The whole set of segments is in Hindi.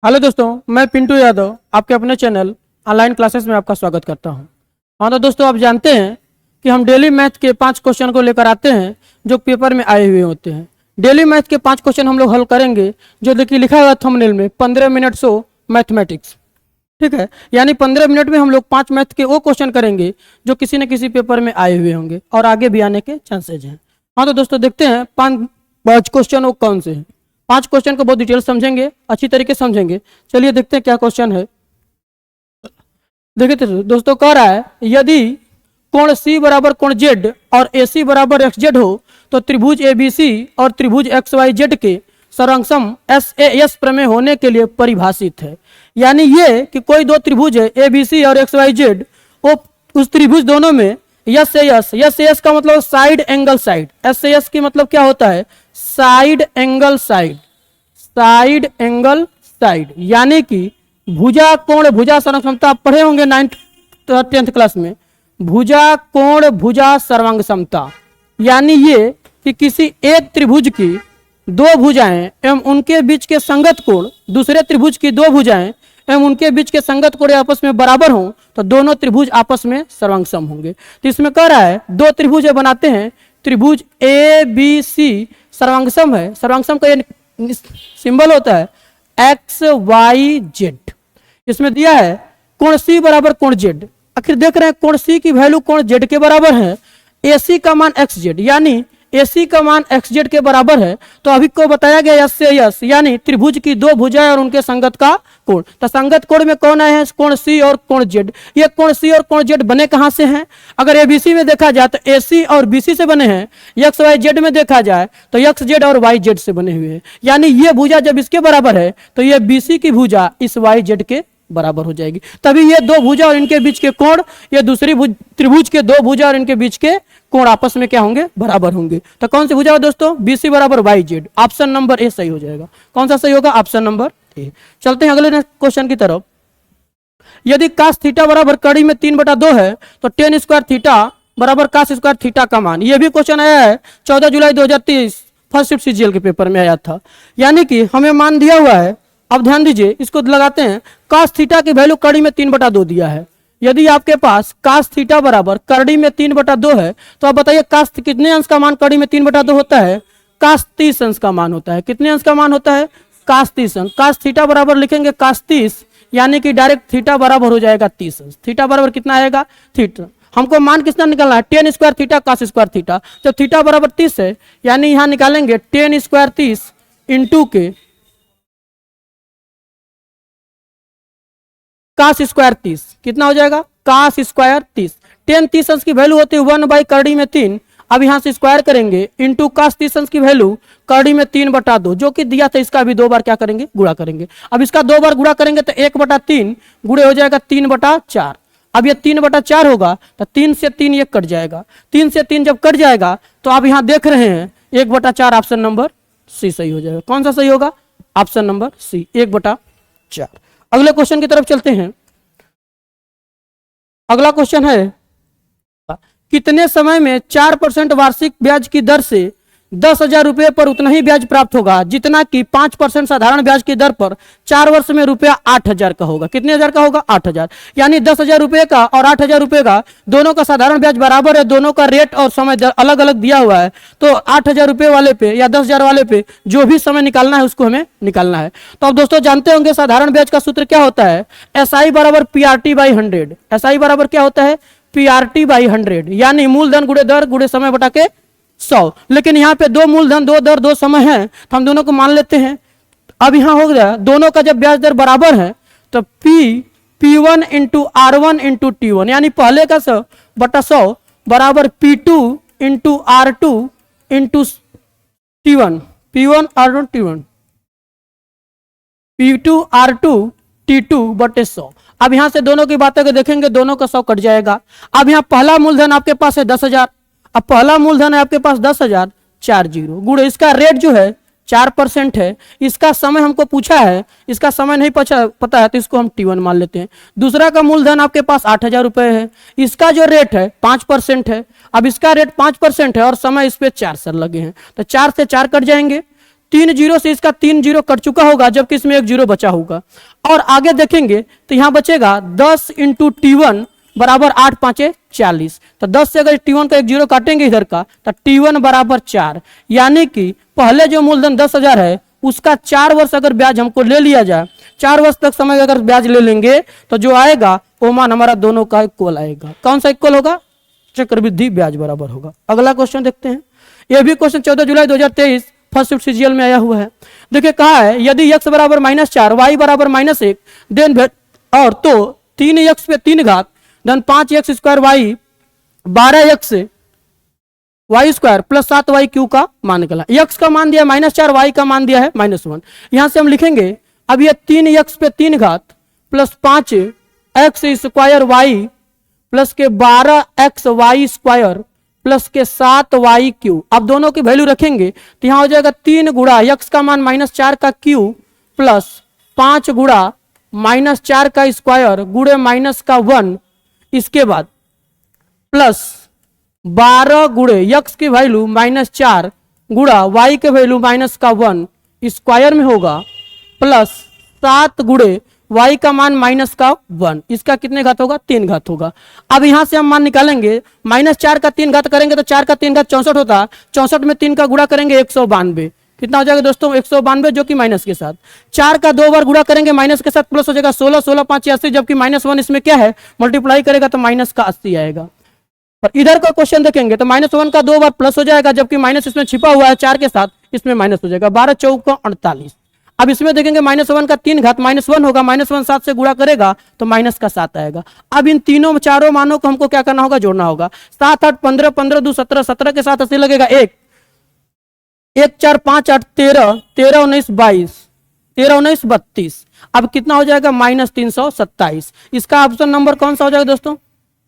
हेलो दोस्तों, मैं पिंटू यादव आपके अपने चैनल ऑनलाइन क्लासेस में आपका स्वागत करता हूं। हाँ तो दोस्तों, आप जानते हैं कि हम डेली मैथ के 5 क्वेश्चन को लेकर आते हैं जो पेपर में आए हुए होते हैं। डेली मैथ के 5 क्वेश्चन हम लोग हल करेंगे जो देखिए लिखा हुआ थंबनेल में 15 मिनट सो मैथमेटिक्स। ठीक है, यानी 15 मिनट में हम लोग 5 मैथ के वो क्वेश्चन करेंगे जो किसी न किसी पेपर में आए हुए होंगे और आगे भी आने के चांसेज हैं। हाँ तो दोस्तों, देखते हैं 5 क्वेश्चन वो कौन से हैं। 5 क्वेश्चन को बहुत डिटेल समझेंगे, अच्छी तरीके से समझेंगे। चलिए देखते हैं क्या क्वेश्चन है। देखिए तो दोस्तों, कह रहा है यदि कोण C बराबर कोण Z और AC बराबर XZ हो तो त्रिभुज ABC और त्रिभुज XYZ के सर्वसम SAS प्रमेय होने के लिए परिभाषित है। यानी ये कि कोई दो त्रिभुज है ABC और XYZ, वो उस त्रिभुज दोनों में SAS का मतलब साइड एंगल साइड, SAS की मतलब क्या होता है? Side angle side, side angle side, यानी कि भुजा कोण भुजा सर्वांग आप पढ़े होंगे 9th 10th क्लास में। भुजा कोण भुजा सर्वांग समता, यानी ये कि किसी एक त्रिभुज की दो भुजाएं एवं उनके बीच के संगत कोण दूसरे त्रिभुज की दो भुजाएं एवं उनके बीच के संगत कोण आपस में बराबर हों तो दोनों त्रिभुज आपस में सर्वांगसम होंगे। तो इसमें कह रहा है दो त्रिभुज बनाते हैं, त्रिभुज ABC सर्वांगसम है। सर्वांगसम का ये सिंबल होता है XYZ। इसमें दिया है कोण C बराबर कोण Z। आखिर देख रहे हैं कोण C की वैल्यू कोण Z के बराबर है, AC का मान XZ, यानी AC का मान XZ के बराबर है। तो अभी को बताया गया S से S, यानी त्रिभुज की दो भुजाएं और उनके संगत का कोण। तो संगत कोण में कौन आए हैं? कोण C और कोण Z। ये कोण C और कोण Z बने कहां से हैं? अगर ABC में देखा जाए तो AC और BC से बने हैं। XYZ में देखा जाए तो XZ और YZ से बने हुए हैं। यानी ये भुजा जब इसके बराबर है तो ये BC की भुजा इस YZ के बराबर हो जाएगी। तभी ये दो भुजा और इनके बीच के कोण, ये दूसरी त्रिभुज के दो भुजा और इनके बीच के कोण आपस में क्या होंगे? बराबर होंगे। तो कौन सी भुजा हो दोस्तों? BC बराबर YZ। ऑप्शन नंबर ए सही हो जाएगा। कौन सा सही होगा? Option number A. चलते हैं अगले क्वेश्चन की तरफ। यदि कास थीटा बराबर कड़ी में 3/2 है तो टेन स्क्वायर थीटा बराबर कास स्क्वायर थीटा का मान। यह भी क्वेश्चन आया है 14 जुलाई 2023 फर्स्ट शिफ्ट CGL के पेपर में आया था। यानी कि हमें मान दिया हुआ है, अब ध्यान दीजिए, इसको लगाते हैं। कास थीटा की वैल्यू कड़ी में 3/2 दिया है। यदि आपके पास कास थीटा बराबर कड़ी में 3/2 है तो आप बताइए कास कितने अंश का मान कड़ी में 3/2 होता है? कास 30 अंश का मान होता है। कितने अंश का मान होता है? कास 30 अंश। कास थीटा बराबर लिखेंगे कास 30, यानी कि डायरेक्ट थीटा बराबर हो जाएगा 30 अंश। थीटा बराबर कितना आएगा? थीटा। हमको मान कितना निकालना है? Ten square theta cos square theta. जब थीटा बराबर 30 है, यानी यहां निकालेंगे टेन स्क्वायर 30 इंटू के कास स्क्वायर 30। कितना हो जाएगा? कास स्क्वायर 30। टेन 30 अंश की वैल्यू होती है 1 कड़ी में 3। अब यहां से स्क्वायर करेंगे इंटू कास 30 अंश की वैल्यू कड़ी में 3/2 जो कि दिया था, इसका भी 2 बार क्या करेंगे? गुणा करेंगे। अब इसका 2 बार गुणा करेंगे तो 1/3 गुणे हो जाएगा 3/4। अब ये 3/4 होगा तो 3 से 3 ये कट जाएगा। 3 से 3 जब कट जाएगा तो आप यहां देख रहे हैं 1/4। ऑप्शन नंबर सी सही हो जाएगा। कौन सा सही होगा? Option number C, 1/4। अगले क्वेश्चन की तरफ चलते हैं। अगला क्वेश्चन है कितने समय में 4% वार्षिक ब्याज की दर से 10,000 रुपये पर उतना ही ब्याज प्राप्त होगा जितना कि 5% साधारण ब्याज की दर पर 4 वर्ष में रुपया 8,000 का होगा। कितने हजार का होगा? 8,000। यानी 10,000 रुपये का और 8,000 रुपये का दोनों का साधारण ब्याज बराबर है, दोनों का रेट और समय अलग अलग दिया हुआ है। तो 8,000 रुपये वाले पे या 10,000 वाले पे जो भी समय निकालना है उसको हमें निकालना है। तो अब दोस्तों जानते होंगे साधारण ब्याज का सूत्र क्या होता है? SI बराबर PRT/100। SI बराबर क्या होता है? PRT/100, यानी मूलधन गुणे दर गुणे समय बटा के 100। लेकिन यहाँ पे दो मूलधन दो दर दो समय है तो हम दोनों को मान लेते हैं। अब यहाँ हो गया दोनों का जब ब्याज दर बराबर है तो P1 into R1 into T1, यानी पहले का 100/100 बराबर P2 into R2 into T1। P1 R1 T1, P2 R2 T2/100। अब यहां से दोनों की बातें को देखेंगे, दोनों का 100 कट जाएगा। अब यहाँ पहला मूलधन आपके पास है 10,000। अब पहला मूलधन है आपके पास 10,000, 40 गुणे इसका रेट जो है 4% है। इसका समय हमको पूछा है, इसका समय नहीं पता है तो इसको हम T1 मान लेते हैं। दूसरा का मूलधन आपके पास 8,000 रुपए है, इसका जो रेट है 5% है। अब इसका रेट 5% है और समय इस पे 4 साल लगे हैं तो 4 से 4 कट जाएंगे 3 जीरो से इसका 3 जीरो कट चुका होगा, जबकि इसमें 1 जीरो बचा होगा। और आगे देखेंगे तो यहाँ बचेगा 10 इंटू T1 बराबर 8 पाँचे 40। तो 10 से अगर T1 का 1 जीरो काटेंगे इधर का तो T1 बराबर 4, यानी कि पहले जो मूलधन 10,000 है उसका 4 वर्ष अगर ब्याज हमको ले लिया जाए, 4 वर्ष तक समय अगर ब्याज ले लेंगे तो जो आएगा वो मान हमारा दोनों का इक्वल आएगा। कौन सा इक्वल होगा? चक्रवृद्धि ब्याज बराबर होगा। अगला क्वेश्चन देखते हैं। यह भी क्वेश्चन 14 जुलाई 2023 फर्स्ट शिफ्ट सीजीएल में आया हुआ है। देखिए कहा है यदि x बराबर -4 y बराबर -1 देन और तो 3x पे 3 घात then 5x square y 12x y square plus 7y cube का मान निकला। x का मान दिया -4, y का मान दिया है -1। यहां से हम लिखेंगे अब ये 3x पे 3 घात plus 5x square y plus के 12x वाई स्क्वायर प्लस के 7y क्यू। अब दोनों की वैल्यू रखेंगे तो यहां हो जाएगा 3 गुणा x का मान -4 का क्यू प्लस 5 गुणा -4 का स्क्वायर गुणे माइनस का 1, इसके बाद प्लस 12 गुणे x की वैल्यू -4 गुणा y के वैल्यू माइनस का 1 स्क्वायर में होगा प्लस 7 गुणे y का मान माइनस का 1, इसका कितने घात होगा? 3 घात होगा। अब यहां से हम मान निकालेंगे -4 का 3 घात करेंगे तो 4 का 3 घात 64 होता, 64 में 3 का गुणा करेंगे 192। कितना हो जाएगा दोस्तों? 192, जो कि माइनस के साथ। 4 का 2 बार गुणा करेंगे माइनस के साथ प्लस हो जाएगा 16, 16 5 80, जबकि -1 इसमें क्या है मल्टीप्लाई करेगा तो माइनस का 80 आएगा। और इधर का क्वेश्चन देखेंगे तो -1 का 2 बार प्लस हो जाएगा, जबकि माइनस इसमें छिपा हुआ है 4 के साथ, इसमें माइनस हो जाएगा 12 चौका 48। अब इसमें देखेंगे -1 का 3 घात -1 होगा, -1 7 से गुणा करेगा तो माइनस का 7 आएगा। अब इन तीनों चारों मानों को हमको क्या करना होगा? जोड़ना होगा। 7 8 15, 15 2 17, 17 के साथ 80 लगेगा 1 1 4 5 8 13, 13 19 22, 13 19 32। अब कितना हो जाएगा? -327। इसका ऑप्शन नंबर कौन सा हो जाएगा दोस्तों?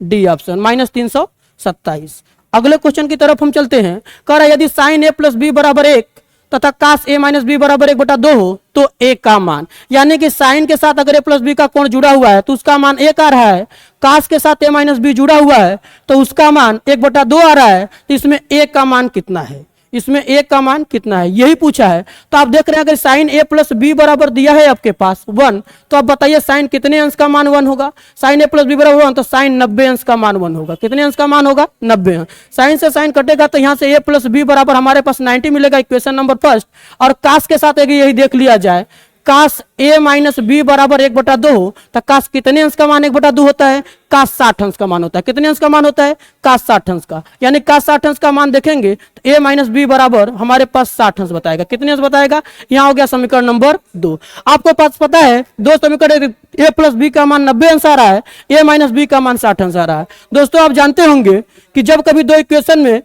D option, -327। अगले क्वेश्चन की तरफ हम चलते हैं। कह रहा है यदि साइन a प्लस बी बराबर 1 तथा कास a माइनस बी बराबर 1/2 हो तो a का मान, यानी कि साइन के साथ अगर a प्लस बी का कोण जुड़ा हुआ है तो उसका मान 1 आ रहा है, कास के साथ a माइनस बी जुड़ा हुआ है तो उसका मान 1/2 आ रहा है। तो इसमें a का मान कितना है? इसमें a का मान कितना है यही पूछा है। तो आप देख रहे हैं अगर साइन a प्लस बी बराबर दिया है आपके पास 1, तो आप बताइए साइन कितने अंश का मान 1 होगा? साइन a प्लस बी बराबर 1 तो साइन 90 अंश का मान 1 होगा। कितने अंश का मान होगा? 90 अंश। साइन से साइन कटेगा तो यहाँ से a प्लस बी बराबर हमारे पास 90 मिलेगा, इक्वेशन नंबर फर्स्ट। और कास के साथ यही देख लिया जाए, कास a माइनस बी बराबर 1/2 हो तो कास कितने अंश का मान 1/2 होता है? कास 60 अंश का मान होता है। कितने अंश का मान होता है? कास 60 अंश का। यानी कास 60 अंश का मान देखेंगे तो a माइनस बी बराबर हमारे पास 60 अंश बताएगा। कितने अंश बताएगा? यहाँ हो गया समीकरण नंबर 2। आपको पास पता है दो समीकरण, a प्लस बी का मान 90 अंश आ रहा है, a माइनस बी का मान 60 अंश आ रहा है। दोस्तों आप जानते होंगे कि जब कभी दो इक्वेशन में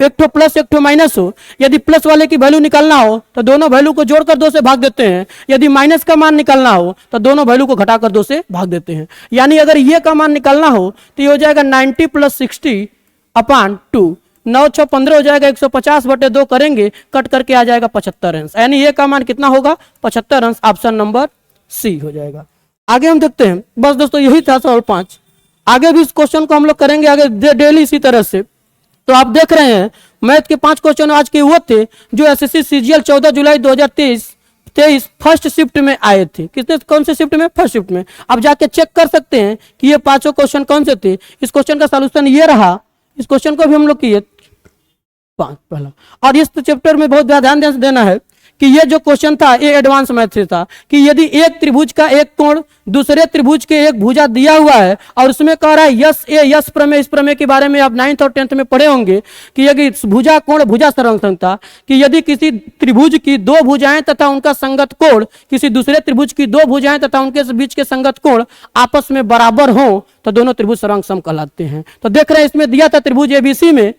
एक ठो प्लस एक ठो माइनस हो, यदि प्लस वाले की वैल्यू निकालना हो तो दोनों वैल्यू को जोड़कर 2 से भाग देते हैं, यदि माइनस का मान निकालना हो तो दोनों वैल्यू को घटाकर 2 से भाग देते हैं। यानी अगर ये का मान निकालना हो तो ये हो जाएगा 90 + 60/2, 9 6 15 हो जाएगा, 150/2 करेंगे, कट करके आ जाएगा 75 अंश। यानी ये का मान कितना होगा? 75 अंश। ऑप्शन नंबर सी हो जाएगा। आगे हम देखते हैं। बस दोस्तों यही था सवाल 5। आगे भी इस क्वेश्चन को हम लोग करेंगे आगे डेली इसी तरह से। तो आप देख रहे हैं मैथ के 5 क्वेश्चन आज के वो थे जो एसएससी सीजीएल 14 जुलाई 2023 फर्स्ट शिफ्ट में आए थे। कितने कौन से शिफ्ट में? फर्स्ट शिफ्ट में। आप जाके चेक कर सकते हैं कि ये 5 क्वेश्चन कौन से थे। इस क्वेश्चन का सॉल्यूशन ये रहा। इस क्वेश्चन को भी हम लोग किए 5 पहला। और इस चैप्टर में बहुत ध्यान देना है कि ये जो क्वेश्चन था ये एडवांस मैथ से था कि यदि एक त्रिभुज का एक कोण दूसरे त्रिभुज के एक भुजा दिया हुआ है और उसमें कह रहा है यस प्रमेय। इस प्रमेय के बारे में आप 9th और 10th में पढ़े होंगे कि यदि भुजा कोण भुजा संरक्षणता, कि यदि किसी त्रिभुज की 2 भुजाएं तथा उनका संगत कोण किसी दूसरे त्रिभुज की 2 भुजाएं तथा उनके बीच के संगत कोण आपस में बराबर हो तो दोनों त्रिभुज सर्वांग कहलाते हैं। तो देख रहे हैं इसमें दिया था त्रिभुज एबीसी में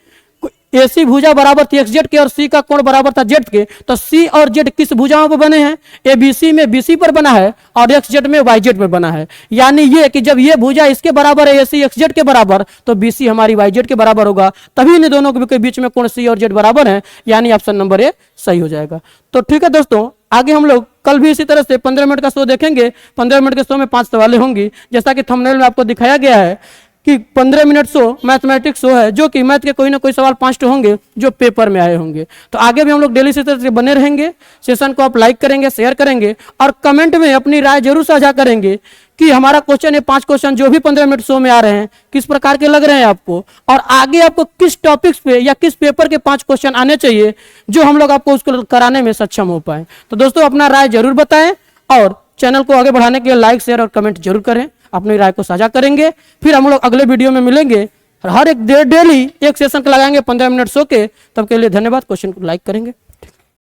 AC भुजा बराबर थी XZ के और C का कोण बराबर था Z के। तो C और Z किस भुजाओं पर बने हैं? ABC में BC पर बना है और XZ में YZ पर बना है। यानी ये कि जब ये भुजा इसके बराबर है AC XZ के बराबर तो BC हमारी YZ के बराबर होगा, तभी इन दोनों के बीच में कोण C और Z बराबर है। यानी ऑप्शन नंबर ए सही हो जाएगा। तो ठीक है दोस्तों, आगे हम लोग कल भी इसी तरह से 15 मिनट का शो देखेंगे। 15 मिनट के शो में 5 सवालें होंगी, जैसा कि थंबनेल में आपको दिखाया गया है कि 15 मिनट शो मैथमेटिक्स शो है, जो कि मैथ के कोई ना कोई सवाल 5 होंगे जो पेपर में आए होंगे। तो आगे भी हम लोग डेली इसी तरह से बने रहेंगे। सेशन को आप लाइक करेंगे, शेयर करेंगे और कमेंट में अपनी राय जरूर साझा करेंगे कि हमारा क्वेश्चन, ये 5 क्वेश्चन जो भी 15 मिनट शो में आ रहे हैं, किस प्रकार के लग रहे हैं आपको, और आगे आपको किस टॉपिक्स पे या किस पेपर के 5 क्वेश्चन आने चाहिए जो हम लोग आपको उसको कराने में सक्षम हो पाए। तो दोस्तों अपना राय जरूर बताएं और चैनल को आगे बढ़ाने के लिए लाइक, शेयर और कमेंट जरूर करें। अपनी राय को साझा करेंगे। फिर हम लोग अगले वीडियो में मिलेंगे। हर एक डेली एक सेशन लगाएंगे 15 मिनट शो के। तब के लिए धन्यवाद। क्वेश्चन को लाइक करेंगे।